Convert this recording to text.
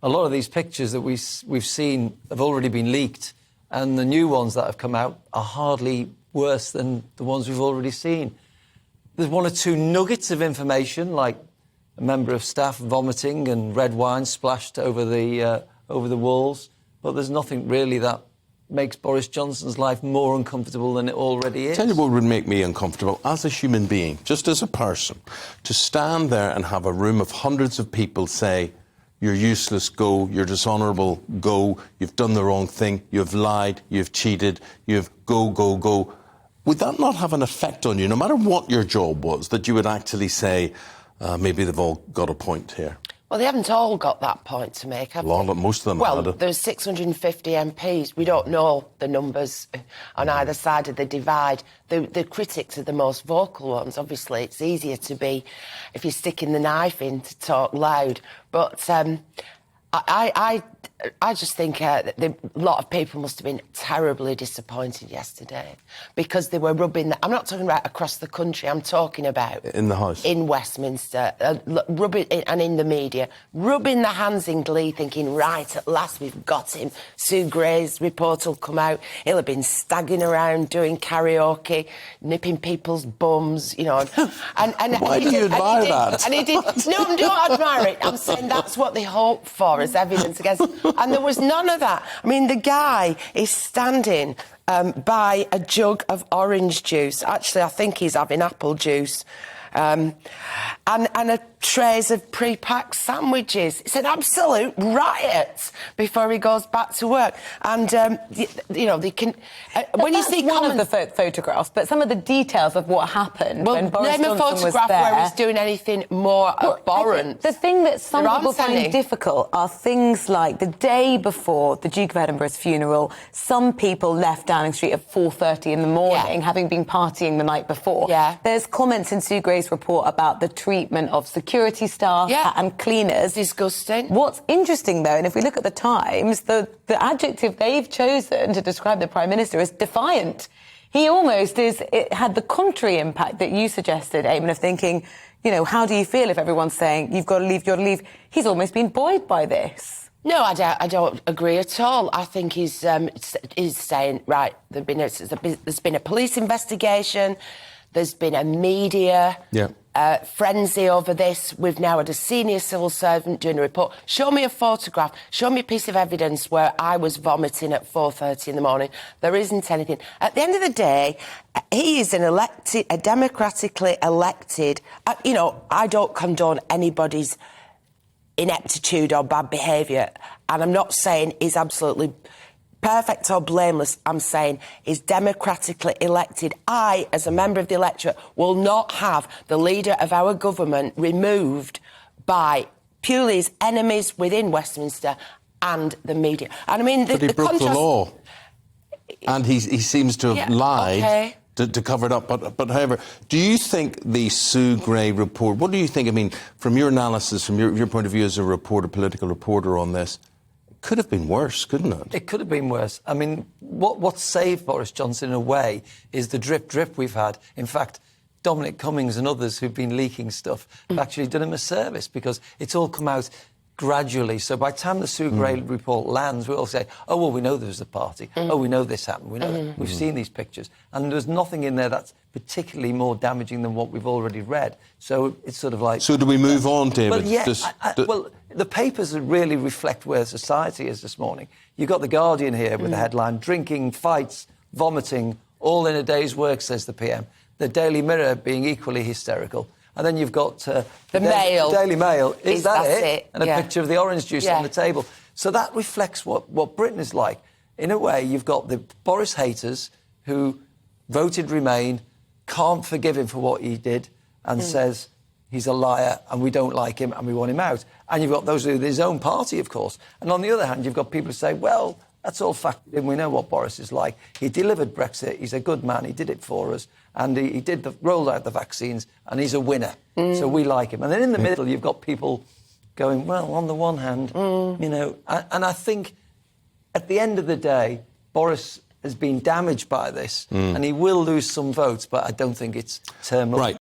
a lot of these pictures that we've seen have already been leaked, and the new ones that have come out are hardly worse than the ones we've already seen. There's one or two nuggets of information, like a member of staff vomiting and red wine splashed over the walls, but there's nothing really that makes Boris Johnson's life more uncomfortable than it already is. Tell you what would make me uncomfortable as a human being, just as a person, to stand there and have a room of hundreds of people say, "You're useless, go. You're dishonourable, go. You've done the wrong thing. You've lied. You've cheated. You've go, go, go." Would that not have an effect on you, no matter what your job was, that you would actually say, maybe they've all got a point here? Well, they haven't all got that point to make, have they? Most of them Well, had. there's 650 MPs. We don't know the numbers on either side of the divide. The critics are the most vocal ones. Obviously, it's easier to be, if you're sticking the knife in, to talk loud. But I just think a lot of people must have been terribly disappointed yesterday because they were rubbing... I'm not talking about across the country, I'm talking about... In the House? In Westminster, rubbing, and in the media, rubbing their hands in glee, thinking, right, at last we've got him. Sue Gray's report will come out. He'll have been staggering around doing karaoke, nipping people's bums, you know. And why do you admire that? And he did... No, I don't admire it. I'm saying that's what they hope for as evidence against... And there was none of that. I mean, the guy is standing by a jug of orange juice. Actually, I think he's having apple juice. And a trays of pre-packed sandwiches. It's an absolute riot before he goes back to work. And, you know, they can... when you see one of the photographs, but some of the details of what happened when Boris Johnson was there... Name a photograph where he's doing anything more abhorrent. The thing that some people find difficult are things like the day before the Duke of Edinburgh's funeral, some people left Downing Street at 4:30 in the morning, having been partying the night before. Yeah. There's comments in Sue Gray's report about the treatment of security staff and cleaners. Disgusting. What's interesting, though, and if we look at the Times, the adjective they've chosen to describe the Prime Minister is defiant. He almost had the contrary impact that you suggested, Eamon, of thinking, you know, how do you feel if everyone's saying, you've got to leave, you've got to leave? He's almost been buoyed by this. No, I don't agree at all. I think he's saying, right, there's been a police investigation, there's been a media frenzy over this. We've now had a senior civil servant doing a report. Show me a photograph. Show me a piece of evidence where I was vomiting at 4:30 in the morning. There isn't anything. At the end of the day, he is a democratically elected... you know, I don't condone anybody's ineptitude or bad behaviour. And I'm not saying he's absolutely... perfect or blameless, I'm saying, is democratically elected. I, as a member of the electorate, will not have the leader of our government removed by purely his enemies within Westminster and the media. And I mean, but he broke the law, and he seems to have lied to cover it up. But however, do you think the Sue Gray report? What do you think? I mean, from your analysis, from your point of view as a reporter, political reporter on this. Could have been worse, couldn't it? It could have been worse. I mean, what saved Boris Johnson in a way is the drip we've had. In fact, Dominic Cummings and others who've been leaking stuff have actually done him a service because it's all come out gradually. So by the time the Sue Gray report lands, we all say, oh, well, we know there was a party. Oh, we know this happened. We know that. We've seen these pictures. And there's nothing in there that's particularly more damaging than what we've already read. So it's sort of like... So do we move on, David? Well, well, the papers really reflect where society is this morning. You've got The Guardian here with the headline, drinking, fights, vomiting, all in a day's work, says the PM. The Daily Mirror being equally hysterical. And then you've got the Mail. The Daily Mail. Is that it? And a Yeah. picture of the orange juice on the table. So that reflects what Britain is like. In a way, you've got the Boris haters who voted Remain, can't forgive him for what he did, and says he's a liar and we don't like him and we want him out. And you've got those with his own party, of course. And on the other hand, you've got people who say, well, that's all factored in. We know what Boris is like. He delivered Brexit. He's a good man. He did it for us. And he rolled out the vaccines, and he's a winner. So we like him. And then in the middle, you've got people going, well, on the one hand, you know... And I think at the end of the day, Boris has been damaged by this, and he will lose some votes, but I don't think it's terminal. Right.